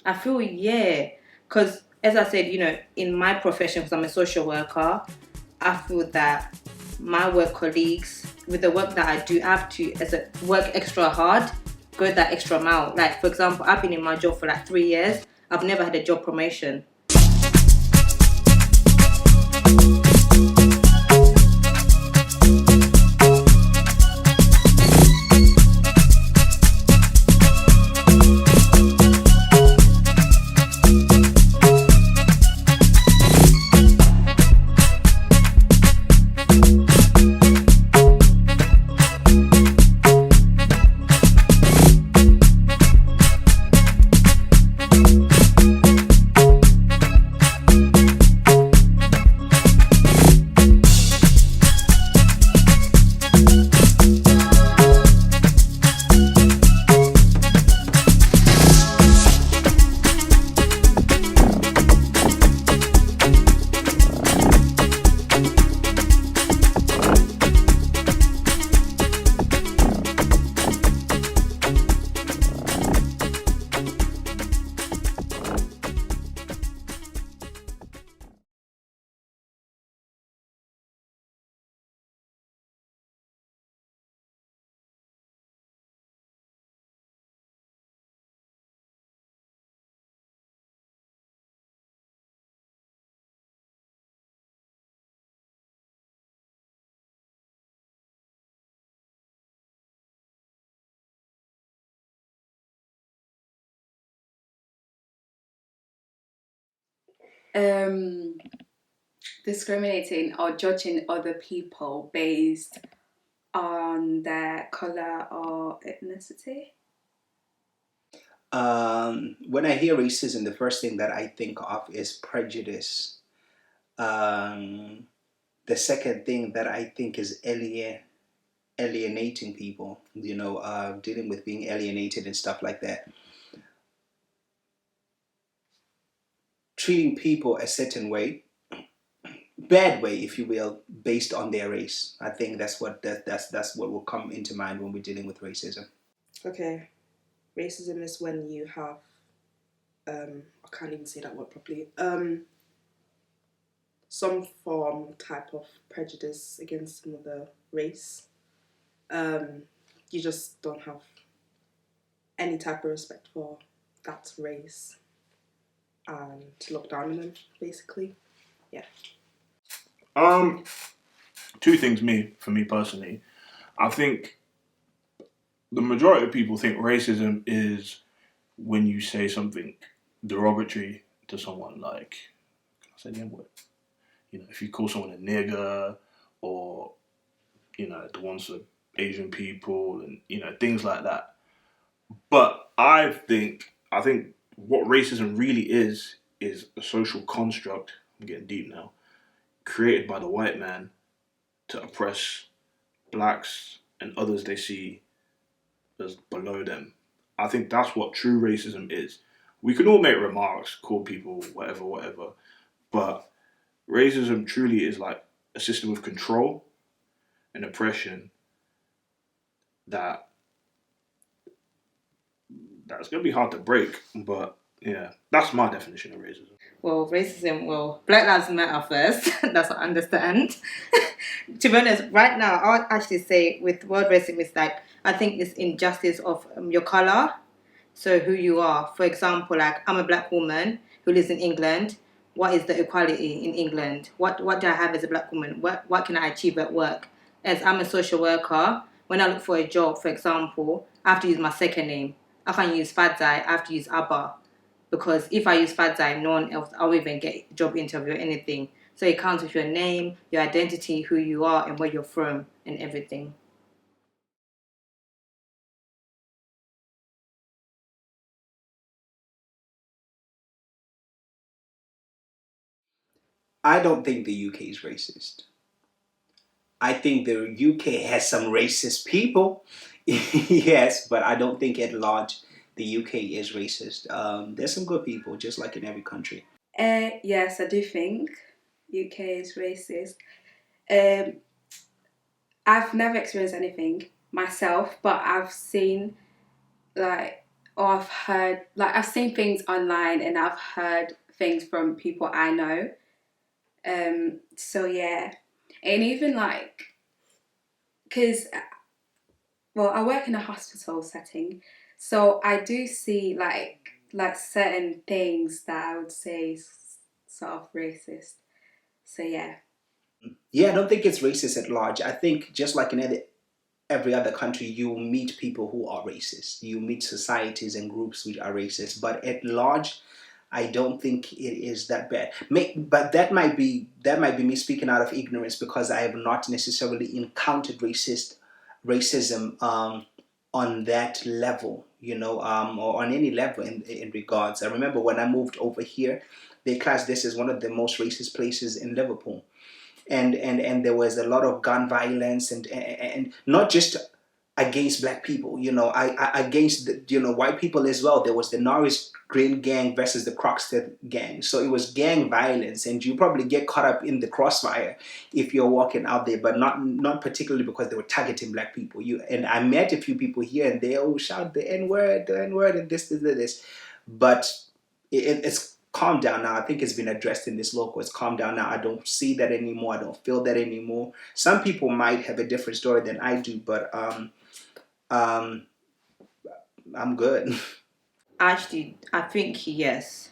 I feel, yeah, because as I said, in my profession, because I'm a social worker, I feel that my work colleagues, with the work that I do, I have to work extra hard, go that extra mile. Like, for example, I've been in my job for like 3 years. I've never had a job promotion. Discriminating or judging other people based on their colour or ethnicity. When I hear racism, the first thing that I think of is prejudice. Um, the second thing that I think is alienating people, dealing with being alienated and stuff like that. Treating people a certain way, bad way, if you will, based on their race. I think that's what will come into mind when we're dealing with racism. Okay, racism is when you have, I can't even say that word properly. Some form type of prejudice against another race. You just don't have any type of respect for that race and look down on them, basically. Yeah. Two things for me personally. I think the majority of people think racism is when you say something derogatory to someone, like, can I say the N word? If you call someone a nigger, or the ones for Asian people, and things like that. But I think what racism really is a social construct. I'm getting deep now. Created by the white man to oppress blacks and others they see as below them. I think that's what true racism is. We can all make remarks, call people whatever, whatever, but racism truly is like a system of control and oppression that's gonna be hard to break. But yeah, that's my definition of racism. Black Lives Matter first. That's what I understand. To be honest, right now, I would actually say with world racism, it's like, I think it's injustice of your colour, so who you are. For example, like, I'm a black woman who lives in England. What is the equality in England? What do I have as a black woman? What can I achieve at work? As I'm a social worker, when I look for a job, for example, I have to use my second name. I can't use Fadzai, I have to use Abba. Because if I use Fadzai, no one else, I won't even get a job interview or anything. So it counts with your name, your identity, who you are, and where you're from, and everything. I don't think the UK is racist. I think the UK has some racist people, yes, but I don't think at large the UK is racist. There's some good people, just like in every country. Yes, I do think UK is racist. Um, I've never experienced anything myself, but I've seen, like, or I've heard, like, I've seen things online and I've heard things from people I know. So yeah, and even like, because, well, I work in a hospital setting, so I do see like certain things that I would say sort of racist. So yeah. Yeah, I don't think it's racist at large. I think just like in every other country, you meet people who are racist. You meet societies and groups which are racist. But at large, I don't think it is that bad. But that might be me speaking out of ignorance because I have not necessarily encountered racism on that level, or on any level in regards. I remember when I moved over here, they classed this as one of the most racist places in Liverpool. And there was a lot of gun violence and not just against black people, against white people as well. There was the Norris Green gang versus the Croxteth gang, so it was gang violence, and you probably get caught up in the crossfire if you're walking out there, but not particularly because they were targeting black people. And I met a few people here, and they shout the N-word, and this, but it's calmed down now. I think it's been addressed in this local. It's calmed down now. I don't see that anymore. I don't feel that anymore. Some people might have a different story than I do, but I'm good. Actually, I think yes.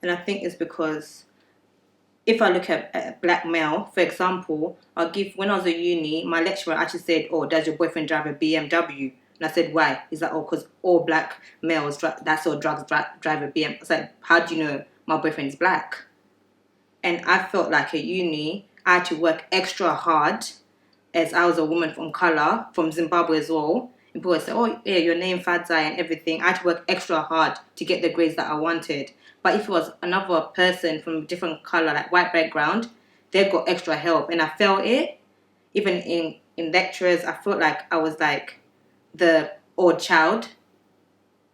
And I think it's because if I look at a black male, for example, when I was at uni, my lecturer actually said, "Oh, does your boyfriend drive a BMW?" And I said, "Why?" He's like, "Oh, because all black males, that's all drugs drive a BM." I was like, "How do you know my boyfriend is black?" And I felt like at uni, I had to work extra hard as I was a woman from color, from Zimbabwe as well. And people would say, "Oh, yeah, your name, Fadzai, and everything." I had to work extra hard to get the grades that I wanted. But if it was another person from a different color, like white background, they got extra help. And I felt it. Even in lectures, I felt like I was like the odd child.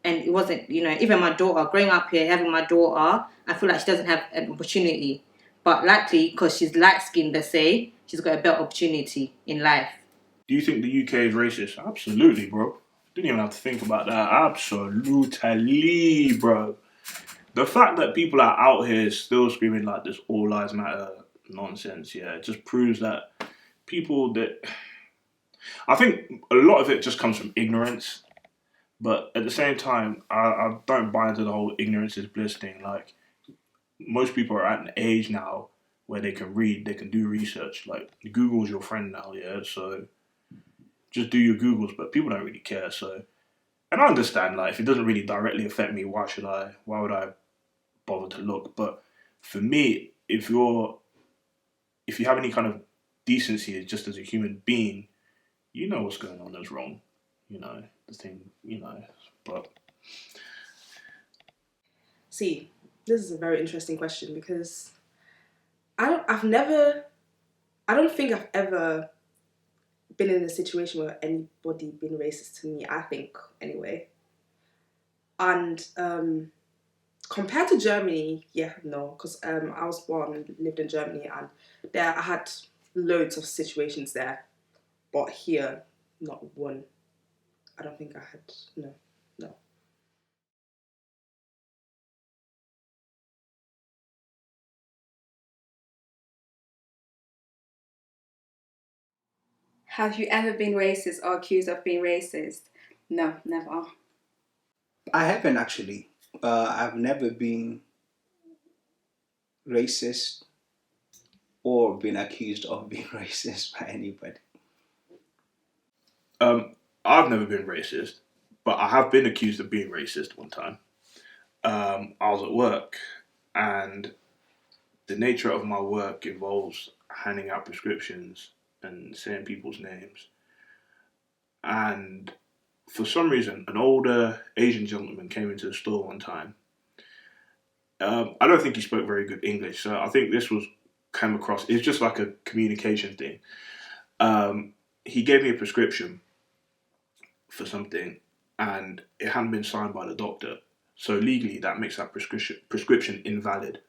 And it wasn't, even my daughter, growing up here, having my daughter, I feel like she doesn't have an opportunity. But likely, because she's light-skinned, let's say, she's got a better opportunity in life. Do you think the UK is racist? Absolutely, bro. Didn't even have to think about that. Absolutely, bro. The fact that people are out here still screaming like this all lives matter nonsense, yeah, it just proves that people that... I think a lot of it just comes from ignorance. But at the same time, I don't buy into the whole ignorance is bliss thing. Like, most people are at an age now where they can read, they can do research. Like, Google's your friend now, yeah? So just do your Googles, but people don't really care. So, and I understand, like, if it doesn't really directly affect me, why would I bother to look? But for me, if you have any kind of decency just as a human being, you know what's going on that's wrong. The thing, but... See, this is a very interesting question because I don't think I've ever been in a situation where anybody been racist to me, I think, anyway. And compared to Germany, yeah, no, because I was born, lived in Germany, and there I had loads of situations there, but here, not one. I don't think I had, no. Have you ever been racist or accused of being racist? No, never. I haven't actually. I've never been racist or been accused of being racist by anybody. I've never been racist, but I have been accused of being racist one time. I was at work, and the nature of my work involves handing out prescriptions and saying people's names. And for some reason, an older Asian gentleman came into the store one time. I don't think he spoke very good English, so I think came across. It's just like a communication thing. He gave me a prescription for something, and it hadn't been signed by the doctor. So legally, that makes that prescription invalid.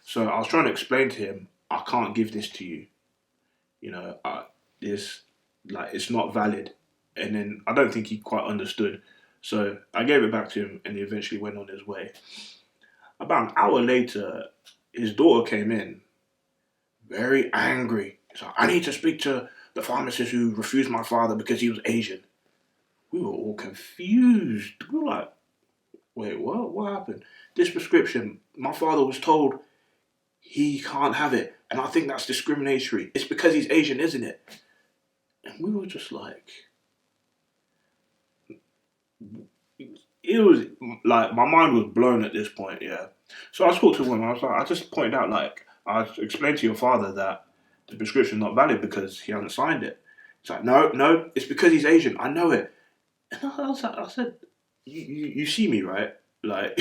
So I was trying to explain to him, I can't give this to you. It's not valid. And then I don't think he quite understood. So I gave it back to him, and he eventually went on his way. About an hour later, his daughter came in, very angry. He's like, I need to speak to the pharmacist who refused my father because he was Asian. We were all confused. We were like, wait, what? What happened? This prescription, my father was told he can't have it. And I think that's discriminatory. It's because he's Asian, isn't it? And we were just like, it was like, my mind was blown at this point, yeah. So I spoke to him, I just pointed out, like, I explained to your father that the prescription's not valid because he hasn't signed it. He's like, no, it's because he's Asian. I know it. And I said, you see me, right? Like,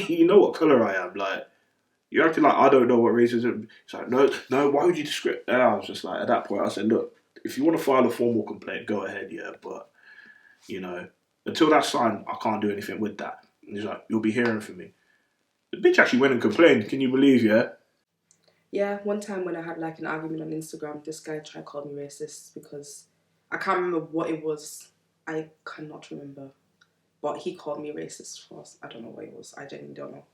you know what colour I am. Like, you're acting like I don't know what racism. It's like, no, why would you discriminate? And I was just like, at that point, I said, look, if you want to file a formal complaint, go ahead, yeah. But, you know, until that's signed, I can't do anything with that. And he's like, you'll be hearing from me. The bitch actually went and complained. Can you believe, yeah? Yeah, one time when I had like an argument on Instagram, this guy tried to call me racist because I can't remember what it was. I cannot remember. But he called me racist for, I don't know what it was. I genuinely don't know.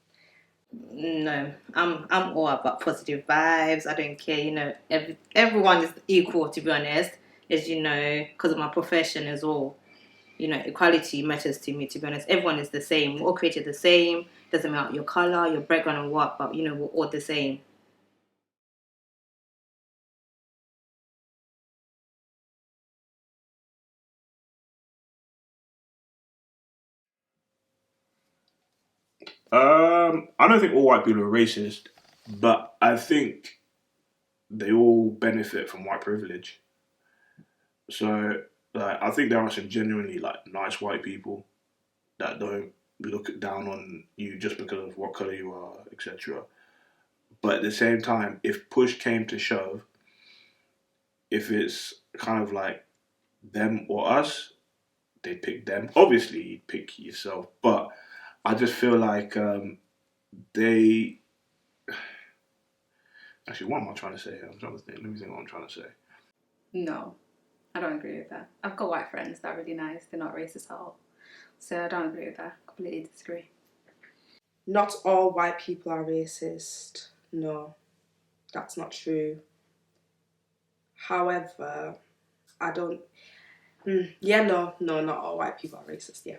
No, I'm all about positive vibes. I don't care. You know, everyone is equal. To be honest, as you know, because of my profession as well. You know, equality matters to me. To be honest, everyone is the same. We're all created the same. Doesn't matter your color, your background, and what. But you know, we're all the same. I don't think all white people are racist, but I think they all benefit from white privilege. So, like, I think there are some genuinely like nice white people that don't look down on you just because of what color you are, etc. But at the same time, if push came to shove, if it's kind of like them or us, they'd pick them. Obviously, you'd pick yourself, but I just feel like they. Actually, what am I trying to say here? I'm trying to think. Let me think what I'm trying to say. No, I don't agree with that. I've got white friends that are really nice. They're not racist at all. So I don't agree with that. Completely disagree. Not all white people are racist. No, that's not true. However, I don't. No, not all white people are racist. Yeah.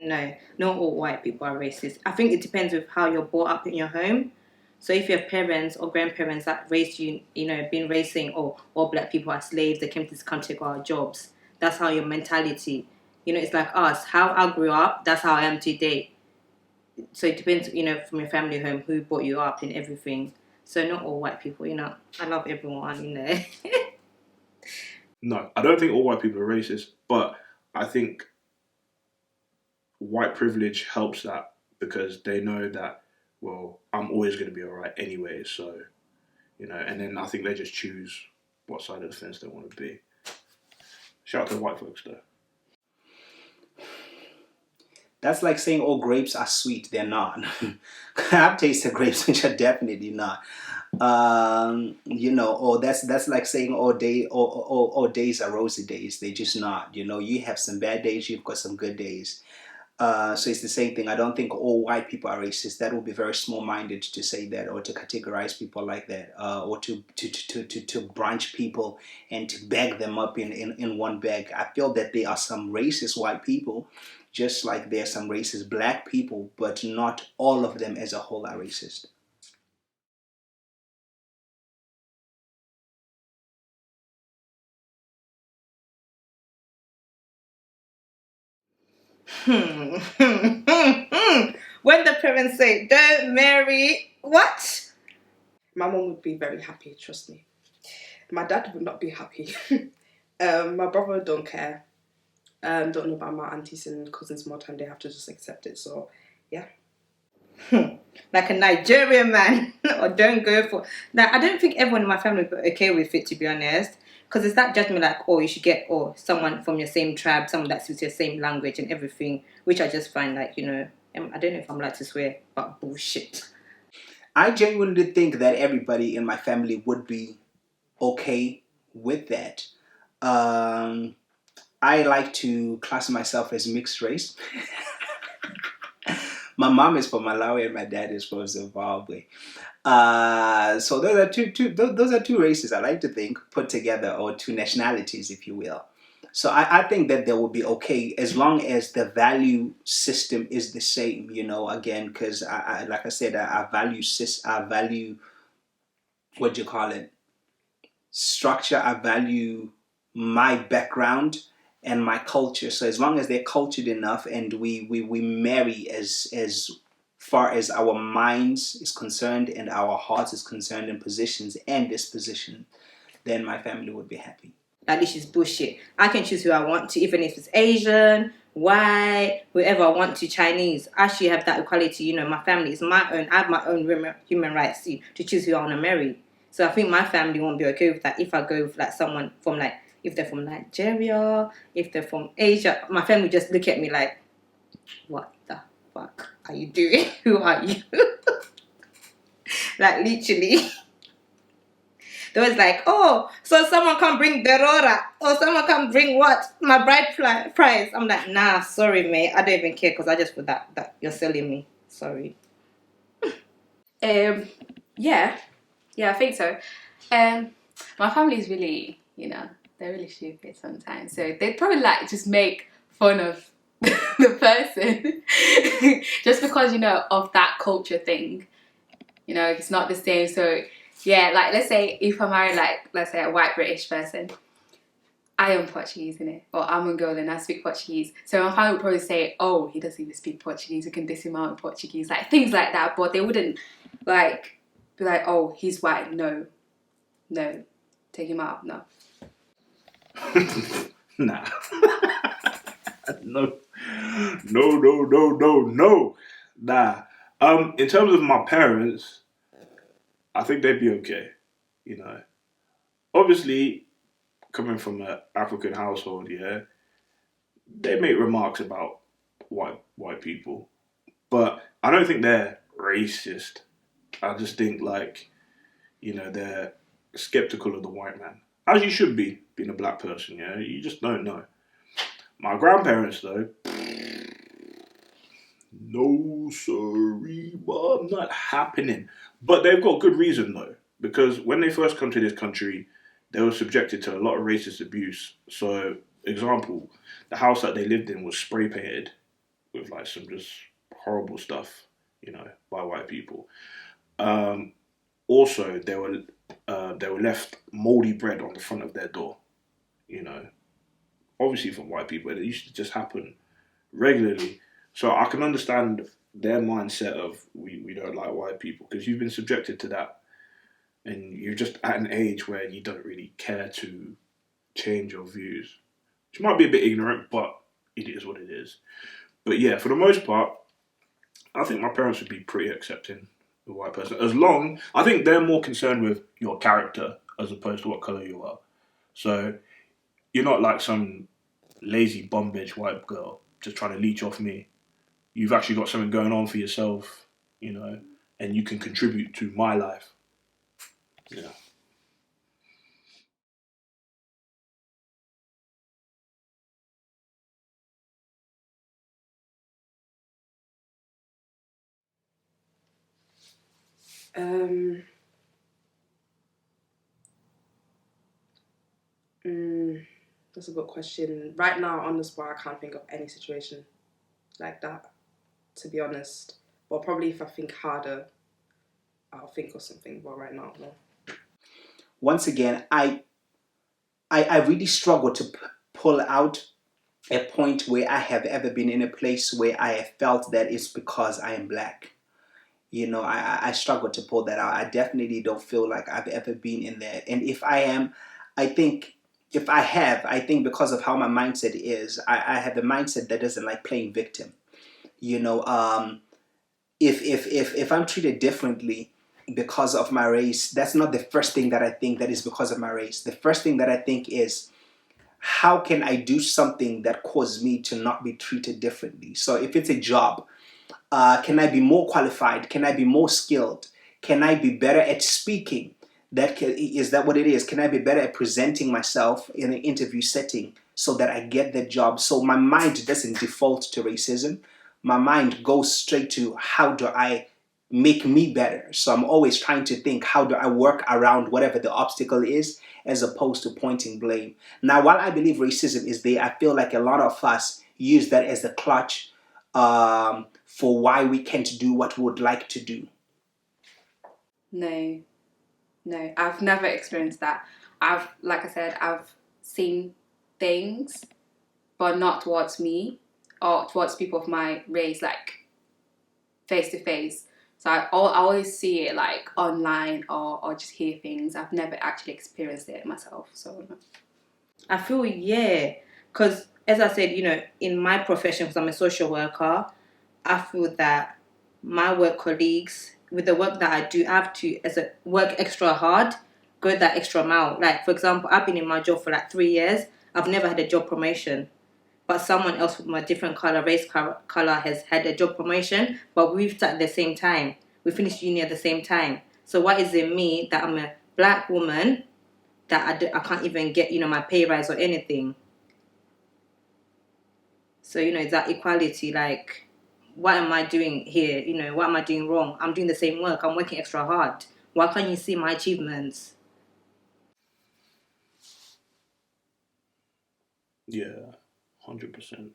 No, not all white people are racist. I think it depends with how you're brought up in your home. So if you have parents or grandparents that raised you, you know, been raising all black people are slaves, they came to this country for our jobs. That's how your mentality. You know, it's like us. How I grew up, that's how I am today. So it depends, you know, from your family home, who brought you up and everything. So not all white people, you know. I love everyone, you know. No, I don't think all white people are racist, but I think white privilege helps that because they know that, well, I'm always going to be all right anyway. So, you know, and then I think they just choose what side of the fence they want to be. Shout out to white folks, though. That's like saying all grapes are sweet. They're not. I've tasted grapes which are definitely not. You know, or that's like saying all days are rosy days. They're just not. You know, you have some bad days, you've got some good days. So it's the same thing. I don't think all white people are racist. That would be very small-minded to say that, or to categorize people like that, or to branch people and to bag them up in one bag. I feel that there are some racist white people, just like there are some racist black people, but not all of them as a whole are racist. When the parents say, don't marry, what? My mom would be very happy, trust me. My dad would not be happy. My brother don't care. Don't know about my aunties and cousins more time. They have to just accept it. So, yeah. Like a Nigerian man, or don't go for. Now, I don't think everyone in my family would be okay with it, to be honest. Because it's that judgment like, oh, you should get someone from your same tribe, someone that speaks your same language and everything, which I just find like, you know, I don't know if I'm allowed to swear, but bullshit. I genuinely think that everybody in my family would be okay with that. I like to class myself as mixed race. My mom is from Malawi and my dad is from Zimbabwe. So those are two races I like to think put together, or two nationalities, if you will. So I think that they will be okay as long as the value system is the same. Again, because I like I said, I value what do you call it, structure. I value my background and my culture. So as long as they're cultured enough and we marry as far as our minds is concerned and our hearts is concerned in positions and disposition, then my family would be happy. Like, this is bullshit. I can choose who I want to, even if it's Asian, white, whoever I want to, Chinese. I actually have that equality. My family is my own. I have my own human rights to choose who I want to marry. So I think my family won't be okay with that if I go with like someone from like, if they're from Nigeria, if they're from Asia. My family just look at me like, what the fuck are you doing? Who are you? Like, literally. They was like, oh, so someone can bring Berora, or someone can bring what? My bride price. I'm like, nah, sorry, mate. I don't even care, because I just put that you're selling me. Sorry. Yeah, I think so. My family is really, they're really stupid sometimes. So they'd probably like just make fun of the person just because, of that culture thing. It's not the same. So yeah, like, let's say if I marry, like, let's say a white British person, I am Portuguese, innit? Or I'm Angolan, I speak Portuguese. So my family would probably say, oh, he doesn't even speak Portuguese, we can diss him out in Portuguese, like things like that. But they wouldn't like be like, oh, he's white, no, take him out, no. Nah. No. Nah. In terms of my parents, I think they'd be okay. Obviously, coming from an African household, yeah, they make remarks about white people, but I don't think they're racist. I just think, like, they're skeptical of the white man, as you should be, being a black person. Yeah, you just don't know. My grandparents, though, no sorry, mom, not happening. But they've got good reason, though, because when they first come to this country, they were subjected to a lot of racist abuse. So, example, the house that they lived in was spray painted with like some just horrible stuff, by white people. Also, they were left moldy bread on the front of their door. Obviously from white people, it used to just happen regularly. So I can understand their mindset of we don't like white people, because you've been subjected to that, and you're just at an age where you don't really care to change your views, which might be a bit ignorant, but it is what it is. But yeah, for the most part, I think my parents would be pretty accepting of a white person, as long, I think they're more concerned with your character as opposed to what colour you are. So you're not like some lazy bum bitch white girl just trying to leech off me. You've actually got something going on for yourself, and you can contribute to my life. Yeah. That's a good question. Right now, on the spot, I can't think of any situation like that, to be honest. But probably if I think harder, I'll think of something. But right now, no. Once again, I really struggle to pull out a point where I have ever been in a place where I have felt that it's because I am black. I struggle to pull that out. I definitely don't feel like I've ever been in there. And if I am, I think because of how my mindset is, I have a mindset that doesn't like playing victim. If I'm treated differently because of my race, that's not the first thing that I think that is because of my race. The first thing that I think is, how can I do something that causes me to not be treated differently? So if it's a job, can I be more qualified? Can I be more skilled? Can I be better at speaking? Is that what it is? Can I be better at presenting myself in an interview setting so that I get the job? So my mind doesn't default to racism, my mind goes straight to how do I make me better. So I'm always trying to think, how do I work around whatever the obstacle is, as opposed to pointing blame. Now, while I believe racism is there, I feel like a lot of us use that as the clutch for why we can't do what we would like to do. No, I've never experienced that. Like I said, I've seen things, but not towards me or towards people of my race, like face to face. So I always see it like online or just hear things. I've never actually experienced it myself. So I feel, yeah, because as I said, in my profession, because I'm a social worker, I feel that my work colleagues, with the work that I do, I have to work extra hard, go that extra mile. Like, for example, I've been in my job for like 3 years. I've never had a job promotion. But someone else with my different color, race color, has had a job promotion, but we've started at the same time. We finished uni at the same time. So why is it me that I'm a black woman that I can't even get, my pay rise or anything? So, it's that equality, like, what am I doing here? What am I doing wrong? I'm doing the same work. I'm working extra hard. Why can't you see my achievements? Yeah, 100%.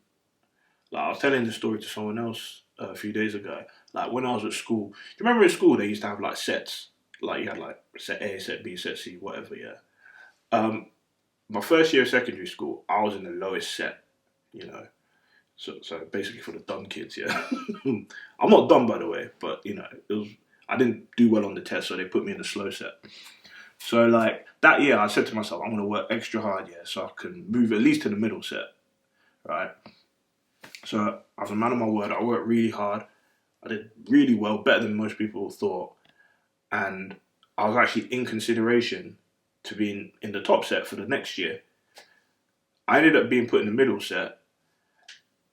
Like, I was telling this story to someone else a few days ago. Like, when I was at school, do you remember at school they used to have like sets? Like, you had like set A, set B, set C, whatever, yeah. My first year of secondary school, I was in the lowest set, you know. So basically for the dumb kids, yeah. I'm not dumb, by the way, but, I didn't do well on the test, so they put me in the slow set. So, like, that year, I said to myself, I'm going to work extra hard, yeah, so I can move at least to the middle set, right? So, I was a man of my word. I worked really hard. I did really well, better than most people thought. And I was actually in consideration to being in the top set for the next year. I ended up being put in the middle set.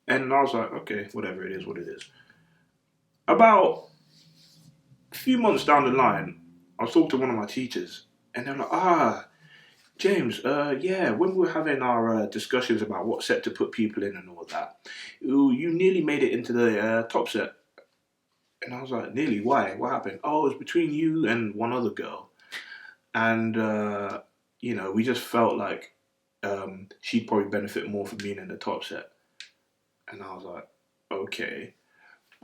And I was like, okay, whatever it is, what it is. About a few months down the line, I was talking to one of my teachers. And they're like, James, yeah, when we were having our discussions about what set to put people in and all that, you nearly made it into the top set. And I was like, nearly? Why? What happened? Oh, it was between you and one other girl. And, we just felt like she'd probably benefit more from being in the top set. And I was like, okay.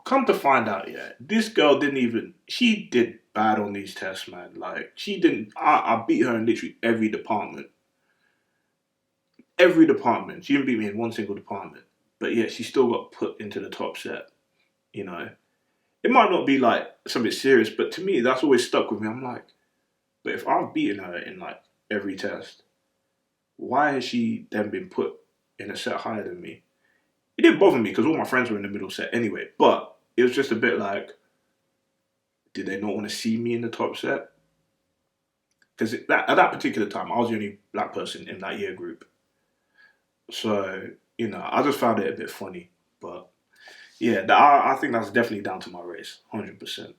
Come to find out, yeah, this girl she did bad on these tests, man. Like, I beat her in literally every department. Every department. She didn't beat me in one single department. But yeah, she still got put into the top set, you know. It might not be like something serious, but to me, that's always stuck with me. I'm like, but if I've beaten her in like every test, why has she then been put in a set higher than me? It didn't bother me because all my friends were in the middle set anyway, but it was just a bit like, did they not want to see me in the top set? Because at that particular time, I was the only black person in that year group. So, I just found it a bit funny. But yeah, I think that's definitely down to my race, 100%.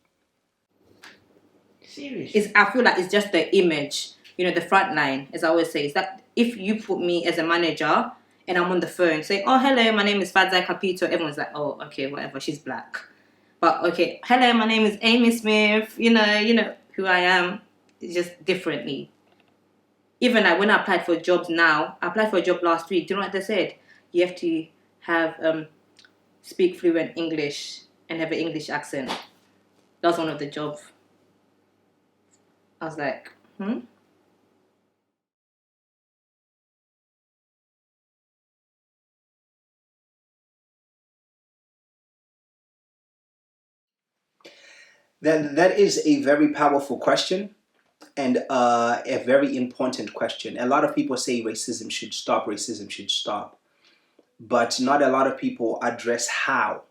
Serious? I feel like it's just the image, the front line, as I always say, is that if you put me as a manager and I'm on the phone saying, oh, hello, my name is Fadzai Capito, everyone's like, oh, okay, whatever, she's black. But okay, hello, my name is Amy Smith, you know who I am, it's just differently. Even like when I applied for jobs now, I applied for a job last week, do you know what they said? You have to have, speak fluent English and have an English accent. That was one of the jobs. I was like, That is a very powerful question and a very important question. A lot of people say racism should stop, but not a lot of people address how.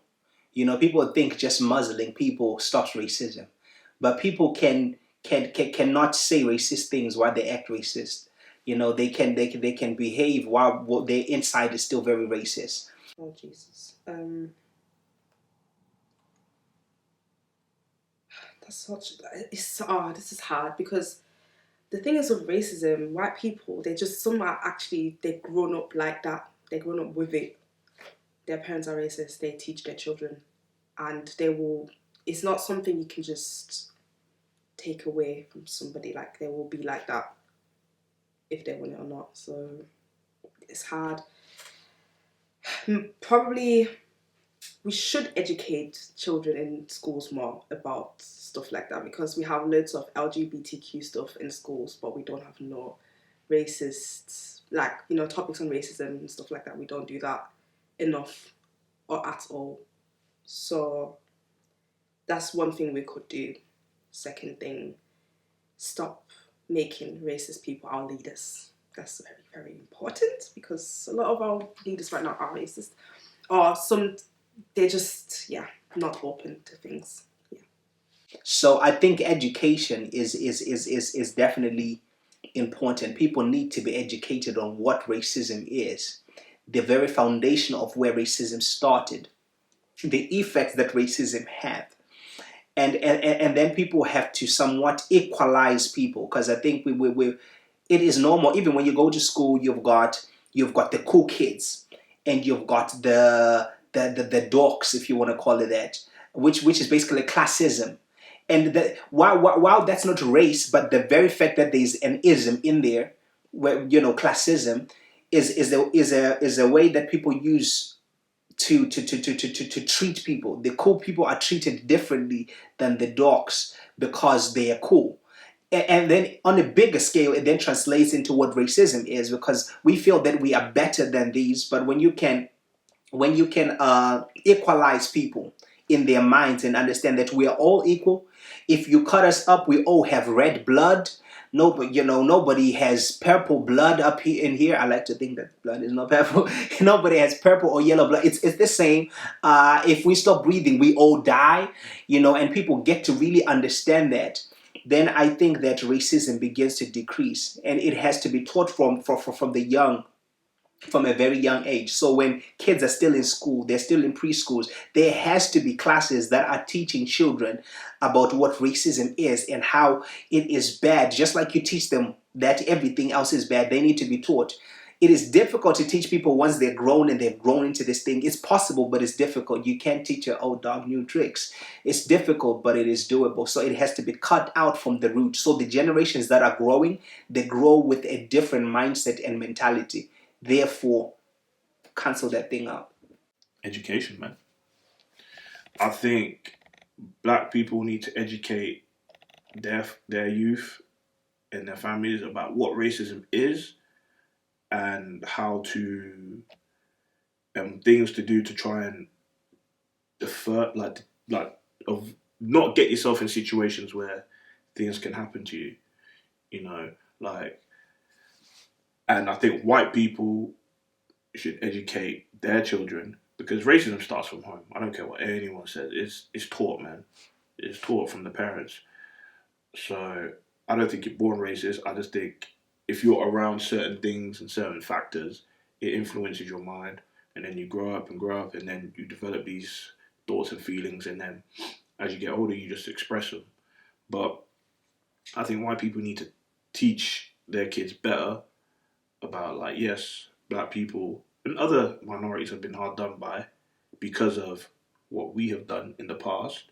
People think just muzzling people stops racism, but people cannot say racist things while they act racist. They can behave while their inside is still very racist. Oh Jesus. This is hard because the thing is with racism, white people, they've grown up like that. They've grown up with it. their parents are racist, they teach their children, and they will. It's not something you can just take away from somebody. Like, they will be like that if they want it or not. So it's hard. Probably we should educate children in schools more about stuff like that, because we have loads of LGBTQ stuff in schools, but we don't have no racist, like, you know, topics on racism and stuff like that. We don't do that enough or at all. So that's one thing we could do. Second thing, stop making racist people our leaders. That's very, very important, because a lot of our leaders right now are racist. Or they're just, not open to things. Yeah. So I think education is definitely important. People need to be educated on what racism is, the very foundation of where racism started, the effects that racism had. And then people have to somewhat equalize people, because I think it is normal. Even when you go to school, you've got the cool kids, and you've got the dorks, if you want to call it that, which is basically classism. And while that's not race, but the very fact that there's an ism in there, where, you know, classism is a way that people use to treat people. The cool people are treated differently than the dorks because they are cool. And then on a bigger scale, it then translates into what racism is, because we feel that we are better than these. But when you can equalize people in their minds and understand that we are all equal, if you cut us up, we all have red blood. Nobody has purple blood up here in here. I like to think that blood is not purple. Nobody has purple or yellow blood. It's the same. If we stop breathing, we all die. And people get to really understand that. Then I think that racism begins to decrease, and it has to be taught from a very young age. So when kids are still in school, they're still in preschools, there has to be classes that are teaching children about what racism is and how it is bad. Just like you teach them that everything else is bad, they need to be taught. It is difficult to teach people once they're grown and they've grown into this thing. It's possible, but it's difficult. You can't teach your old dog new tricks. It's difficult, but it is doable. So it has to be cut out from the root. So the generations that are growing, they grow with a different mindset and mentality. Therefore, cancel that thing out. Education, man. I think black people need to educate their youth and their families about what racism is and how to things to do to try and defer, of not get yourself in situations where things can happen to you. And I think white people should educate their children, because racism starts from home. I don't care what anyone says. It's taught, man. It's taught from the parents. So I don't think you're born racist. I just think if you're around certain things and certain factors, it influences your mind, and then you grow up, and then you develop these thoughts and feelings, and then as you get older, you just express them. But I think white people need to teach their kids better about, yes, black people and other minorities have been hard done by because of what we have done in the past.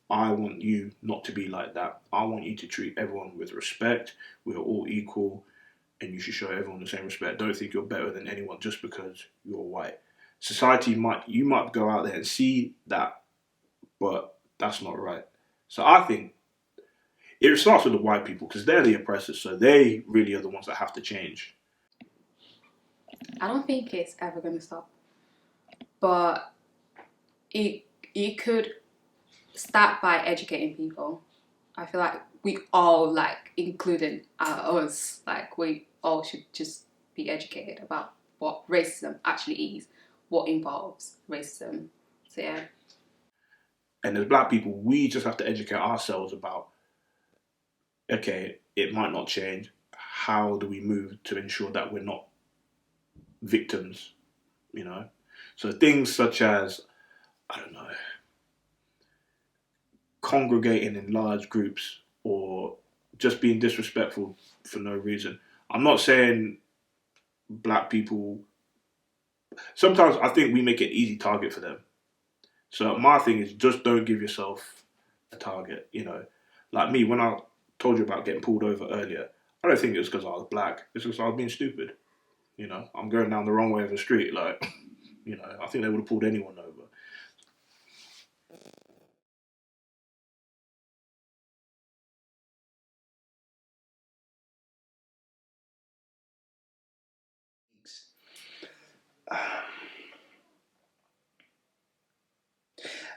I want you not to be like that. I want you to treat everyone with respect. We are all equal, and you should show everyone the same respect. Don't think you're better than anyone just because you're white. Society you might go out there and see that, but that's not right. So I think it starts with the white people, because they're the oppressors, so they really are the ones that have to change. I don't think it's ever going to stop, but it could start by educating people. I feel like we all, including us, we all should just be educated about what racism actually is, what involves racism. So yeah. And as black people, we just have to educate ourselves about, okay, it might not change. How do we move to ensure that we're not victims, So things such as, I don't know, congregating in large groups or just being disrespectful for no reason. I'm not saying black people sometimes I think we make it an easy target for them. So my thing is just don't give yourself a target, you know. Like me, when I told you about getting pulled over earlier, I don't think it was because I was black. It's because I was being stupid. You know, I'm going down the wrong way of the street. Like, you know, I think they would have pulled anyone over.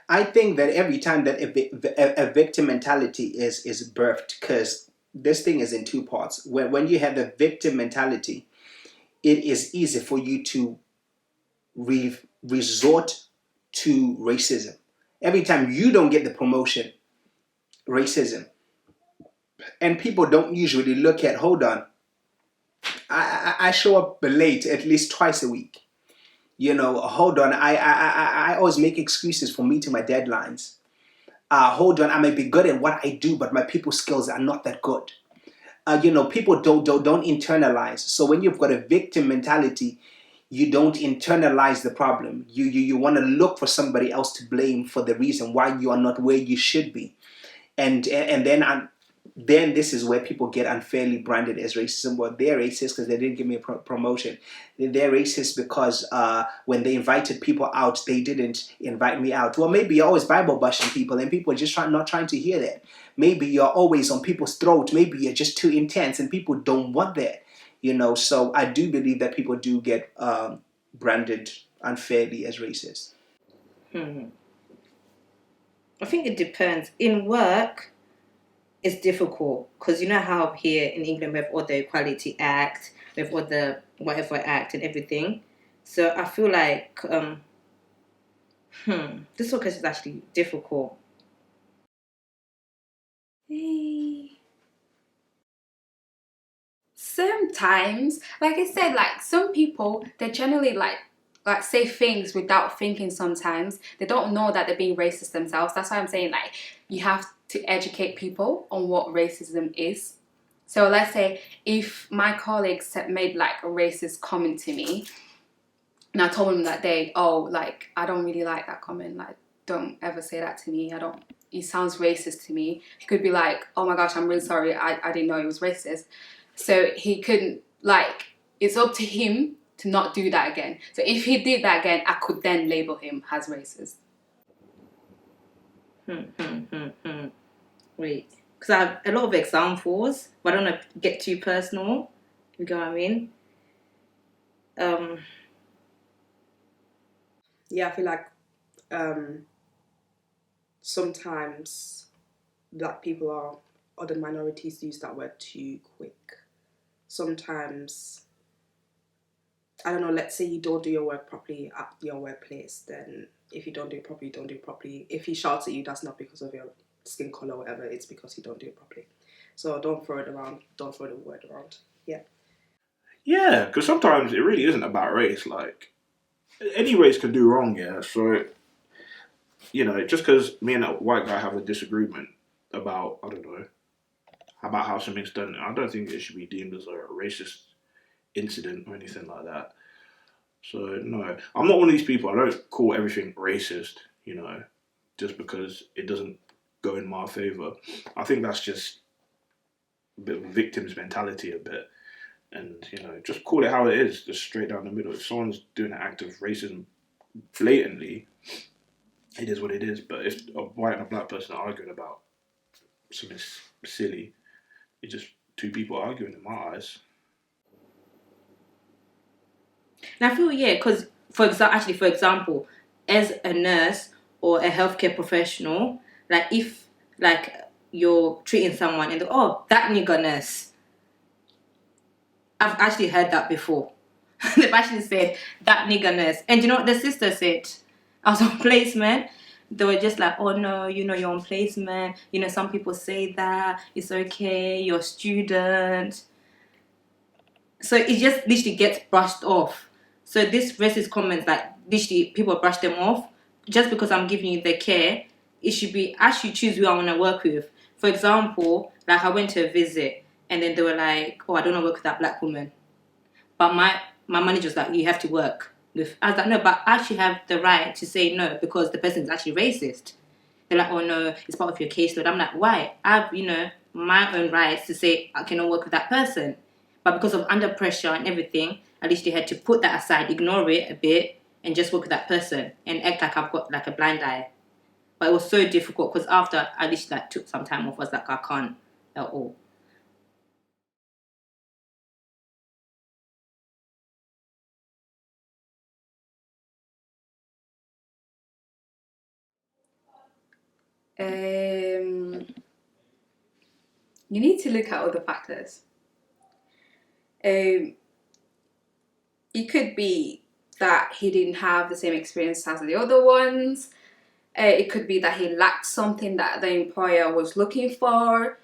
I think that every time that a victim mentality is birthed, because this thing is in two parts. When you have the victim mentality, it is easy for you to resort to racism. Every time you don't get the promotion, racism. And people don't usually look at, hold on, I show up late at least twice a week. You know, hold on, I always make excuses for meeting my deadlines. Hold on, I may be good at what I do, but my people skills are not that good. You know, people don't internalize. So when you've got a victim mentality, you don't internalize the problem. You want to look for somebody else to blame for the reason why you are not where you should be. And then this is where people get unfairly branded as racism. Well, they're racist because they didn't give me a promotion. They're racist because when they invited people out, they didn't invite me out. Well, maybe you're always Bible bashing people and people are just not trying to hear that. Maybe you're always on people's throat. Maybe you're just too intense and people don't want that. You know, so I do believe that people do get branded unfairly as racist. I think it depends. In work, it's difficult because you know how here in England we have all the Equality Act, we have all the whatever Act and everything. So I feel like this focus is actually difficult. Sometimes, like I said, like some people, they generally like say things without thinking. Sometimes they don't know that they're being racist themselves. That's why I'm saying like you have to educate people on what racism is. So let's say if my colleagues made like a racist comment to me, and I told them that day, oh, like I don't really like that comment. Like, don't ever say that to me. It sounds racist to me. He could be like, oh my gosh, I'm really sorry. I didn't know it was racist. So he couldn't, like, it's up to him to not do that again. So if he did that again, I could then label him as racist. Wait, because I have a lot of examples, but I don't want to get too personal. You know what I mean? Yeah, I feel like sometimes black people or the minorities use that word too quick. Sometimes, I don't know, let's say you don't do your work properly at your workplace, then if you don't do it properly, don't do it properly. If he shouts at you, that's not because of your skin color or whatever, it's because you don't do it properly. So don't throw it around, don't throw the word around. Yeah. Yeah, because sometimes it really isn't about race. Like, any race can do wrong, yeah? So, you know, just because me and that white guy have a disagreement about, I don't know, about how something's done, I don't think it should be deemed as a racist incident or anything like that. So, no, I'm not one of these people. I don't call everything racist, you know, just because it doesn't go in my favour. I think that's just a bit of a victim's mentality a bit. And, you know, just call it how it is, just straight down the middle. If someone's doing an act of racism blatantly, it is what it is. But if a white and a black person are arguing about something silly, it's just two people arguing in my eyes. And I feel, because for example, as a nurse or a healthcare professional, like if like you're treating someone and that nigger nurse, I've actually heard that before. They've actually said that nigger nurse, and you know what the sister said? I was on placement. They were just like, oh no, you know, you're on placement. You know, some people say that it's okay. You're a student. So it just literally gets brushed off. So this racist comments, like literally people brush them off. Just because I'm giving you the care, it should be, I should choose who I want to work with. For example, like I went to a visit and then they were like, oh, I don't want to work with that black woman. But my manager was like, you have to work. I was like, no, but I actually have the right to say no because the person is actually racist. They're like, oh no, it's part of your caseload. I'm like, why? I have, my own rights to say I cannot work with that person. But because of under pressure and everything, at least they had to put that aside, ignore it a bit, and just work with that person and act like I've got like a blind eye. But it was so difficult because after I literally like took some time off, I was like, I can't at all. You need to look at other factors. It could be that he didn't have the same experience as the other ones. It could be that he lacked something that the employer was looking for.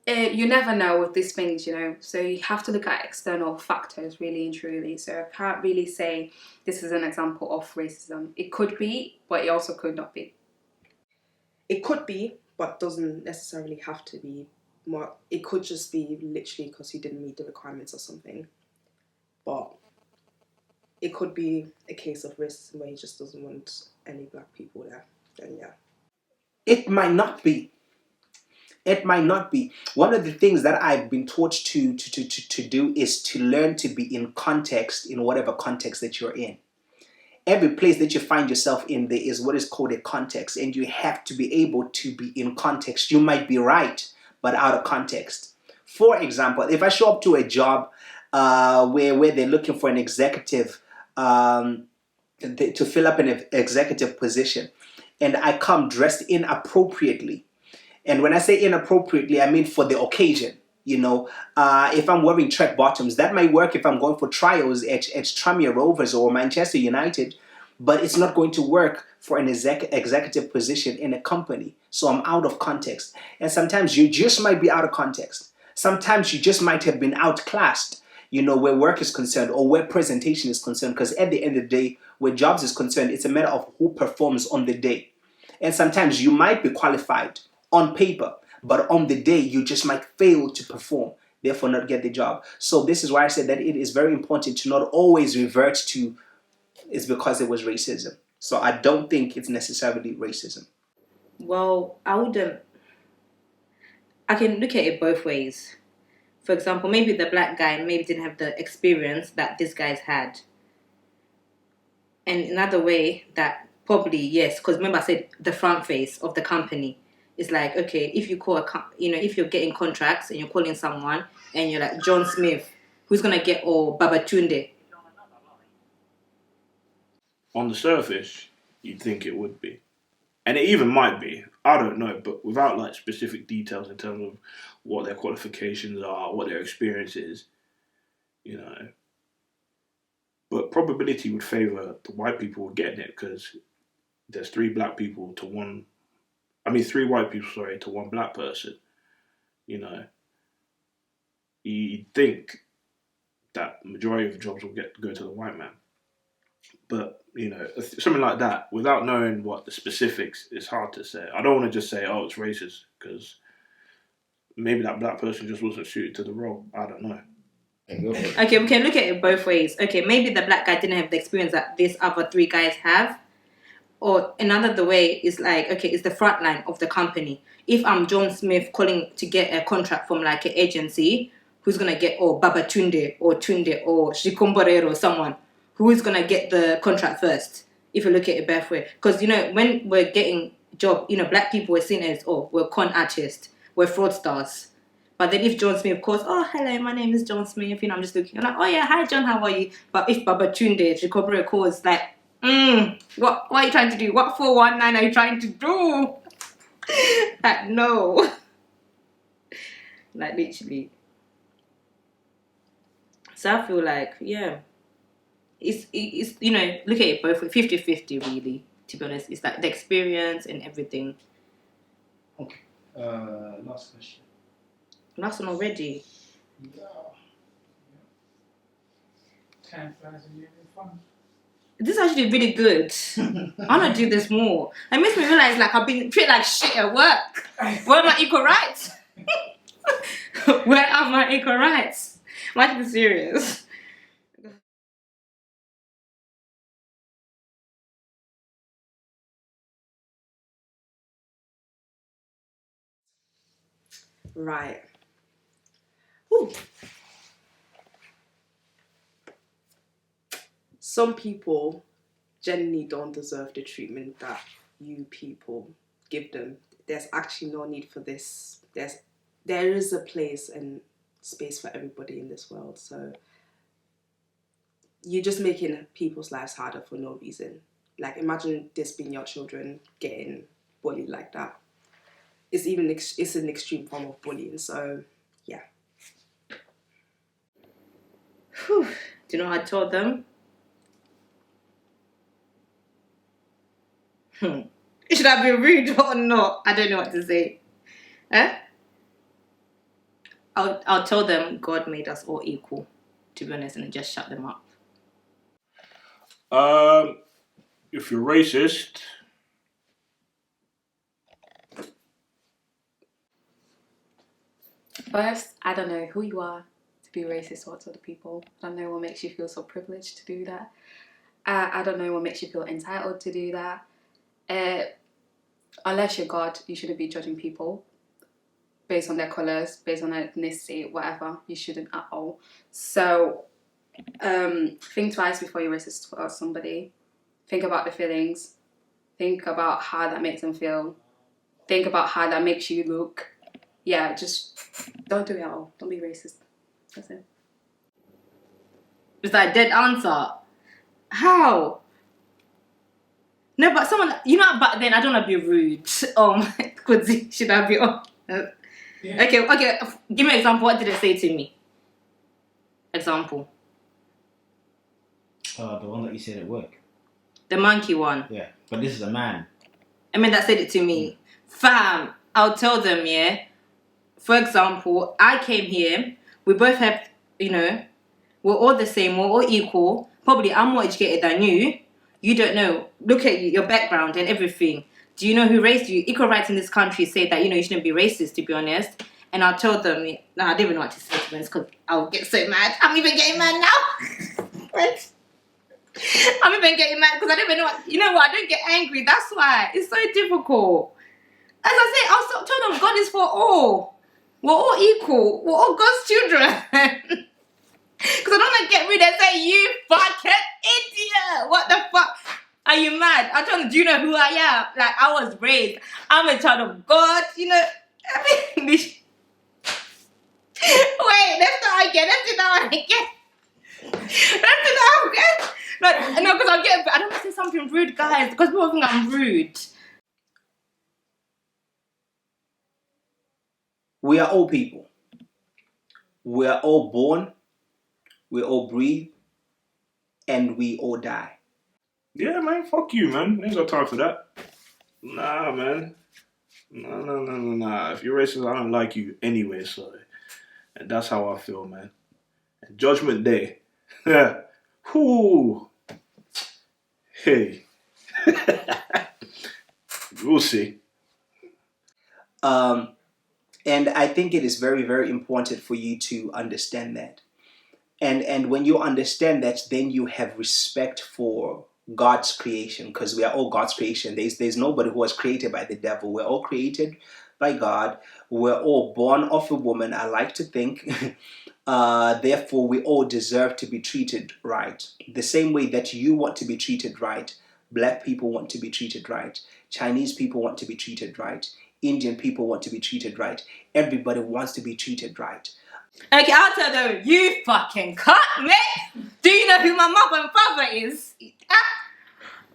You never know with these things, so you have to look at external factors really and truly. So I can't really say this is an example of racism. It could be, but it also could not be. It could be, but doesn't necessarily have to be. It could just be literally because he didn't meet the requirements or something. But it could be a case of racism where he just doesn't want any black people there. Then yeah. It might not be. It might not be. One of the things that I've been taught to do is to learn to be in context, in whatever context that you're in. Every place that you find yourself in, there is what is called a context, and you have to be able to be in context. You might be right, but out of context. For example, if I show up to a job where they're looking for an executive to fill up an executive position, and I come dressed inappropriately, and when I say inappropriately, I mean for the occasion. If I'm wearing track bottoms, that might work if I'm going for trials at Tranmere Rovers or Manchester United, but it's not going to work for an executive position in a company. So I'm out of context. And sometimes you just might be out of context. Sometimes you just might have been outclassed, where work is concerned or where presentation is concerned. Because at the end of the day, where jobs is concerned, it's a matter of who performs on the day. And sometimes you might be qualified on paper, but on the day you just might fail to perform, therefore not get the job. So this is why I said that it is very important to not always revert to it's because it was racism. So I don't think it's necessarily racism. Well, I can look at it both ways. For example, maybe the black guy maybe didn't have the experience that this guy's had. And another way that probably, yes, because remember I said the front face of the company. It's like, okay, if you call if you're getting contracts and you're calling someone and you're like John Smith, who's gonna get or Babatunde? On the surface, you'd think it would be. And it even might be. I don't know, but without like specific details in terms of what their qualifications are, what their experience is, But probability would favour the white people getting it because there's three white people to one black person. You'd think that majority of jobs will go to the white man. But, something like that, without knowing what the specifics, it's hard to say. I don't want to just say, oh, it's racist, because maybe that black person just wasn't suited to the role. I don't know. Okay, we can look at it both ways. Okay, maybe the black guy didn't have the experience that these other three guys have. Or another way is like, okay, it's the front line of the company. If I'm John Smith calling to get a contract from like an agency, who's going to get, Babatunde or Tunde or Shikomborero or someone, who is going to get the contract first? If you look at it both way. Because, when we're getting job, black people are seen as, we're con artists, we're fraudsters. But then if John Smith calls, oh, hello, my name is John Smith, I'm just looking, I'm like, oh yeah, hi John, how are you? But if Babatunde, Shikomborero calls, like, what are you trying to do? What 419 are you trying to do? Like, no. Like, literally. So I feel like, yeah. It's look at it both 50-50 really, to be honest. It's like the experience and everything. Okay. Last question. Last one already. Yeah. Time flies when you're having fun. This is actually really good. I want to do this more. It makes me realize like I've been treated like shit at work. Where are my equal rights? Where are my equal rights? I'm actually serious. Right. Ooh. Some people genuinely don't deserve the treatment that you people give them. There's actually no need for this. There is a place and space for everybody in this world. So you're just making people's lives harder for no reason. Like, imagine this being your children getting bullied like that. It's an extreme form of bullying. So yeah. Whew. Do you know what I told them? Should I be rude or not? I don't know what to say. I'll tell them God made us all equal, to be honest, and just shut them up. If you're racist, First, I don't know who you are to be racist towards other people. I don't know what makes you feel so privileged to do that. I don't know what makes you feel entitled to do that. Unless you're God, you shouldn't be judging people based on their colours, based on their ethnicity, whatever. You shouldn't at all. So think twice before you're racist towards somebody. Think about the feelings. Think about how that makes them feel. Think about how that makes you look. Yeah, just don't do it at all. Don't be racist. That's it. Is that a dead answer? How? No, but someone, but then I don't want to be rude. Should I be on? Yeah. Okay, give me an example. What did it say to me? Example. The one that you said at work. The monkey one. Yeah, but this is a man. That said it to me. Fam, I'll tell them, yeah. For example, I came here, we both have, we're all the same, we're all equal. Probably I'm more educated than you. You don't know. Look at you, your background and everything. Do you know who raised you? Equal rights in this country say that, you shouldn't be racist, to be honest. And I'll tell them, I don't even know what to say to them because I'll get so mad. I'm even getting mad now. Right? I'm even getting mad because I don't even know what, I don't get angry. That's why. It's so difficult. As I say, I'll tell them God is for all. We're all equal. We're all God's children. Because I don't want to get rude and say, you fucking idiot. What the fuck? Are you mad? I told them, do you know who I am? Like, I was raised. I'm a child of God. Wait, let's start again. No, because I don't want to say something rude, guys. Because people think I'm rude. We are all people. We are all born. We all breathe. And we all die. yeah, man, fuck you, man. Ain't got time for that. Nah, man. Nah. If you're racist, I don't like you anyway, so. And that's how I feel, man. And Judgment Day. Yeah. Whoo. Hey. We'll see. And I think it is very, very important for you to understand that. And when you understand that, then you have respect for God's creation, because we are all God's creation. There's nobody who was created by the devil. We're all created by God. We're all born of a woman, I like to think. Therefore, we all deserve to be treated right. The same way that you want to be treated right, Black people want to be treated right. Chinese people want to be treated right. Indian people want to be treated right. Everybody wants to be treated right. Okay, I'll tell them, you fucking cut me. Do you know who my mother and father is?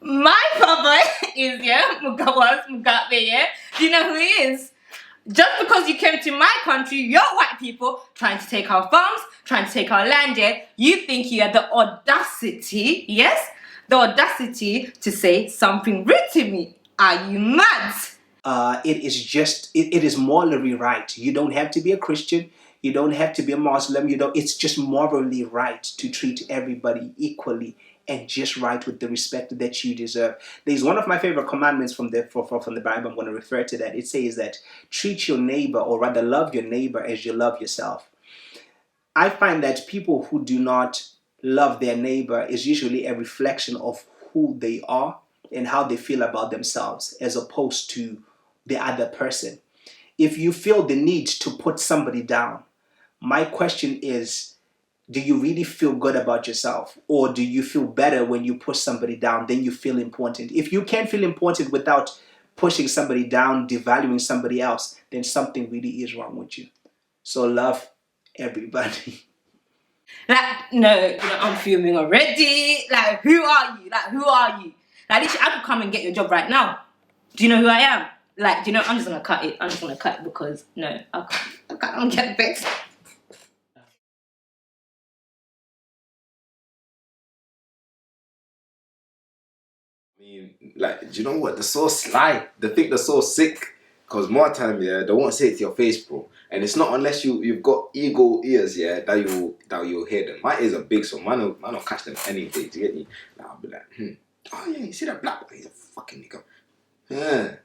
My father is, Mugabe, yeah? Do you know who he is? Just because you came to my country, you're white people trying to take our farms, trying to take our land, yeah? You think you have the audacity, yes? The audacity to say something rude to me. Are you mad? It is morally right. You don't have to be a Christian. You don't have to be a Muslim. It's just morally right to treat everybody equally and just right with the respect that you deserve. There's one of my favorite commandments from the Bible. I'm going to refer to that. It says that treat your neighbor, or rather love your neighbor as you love yourself. I find that people who do not love their neighbor is usually a reflection of who they are and how they feel about themselves, as opposed to the other person. if you feel the need to put somebody down, my question is, do you really feel good about yourself? Or do you feel better when you push somebody down, then you feel important? If you can't feel important without pushing somebody down, devaluing somebody else, then something really is wrong with you. So love everybody. Like, no, you know, I'm fuming already. Like, who are you? Like, who are you? Like, literally, I could come and get your job right now. Do you know who I am? Like, do you know, I'm just gonna cut it. I'm just gonna cut it because, no, I can't get vexed. I mean, like, do you know what? They're so sly. They think they're so sick. Because more time, yeah, they won't say it to your face, bro. And it's not unless you've got ego ears, yeah, that you'll hear them. My ears are big, so man will catch them any day. Do you get me? Like, I'll be like, oh yeah, you see that black boy? He's a fucking nigga. Yeah.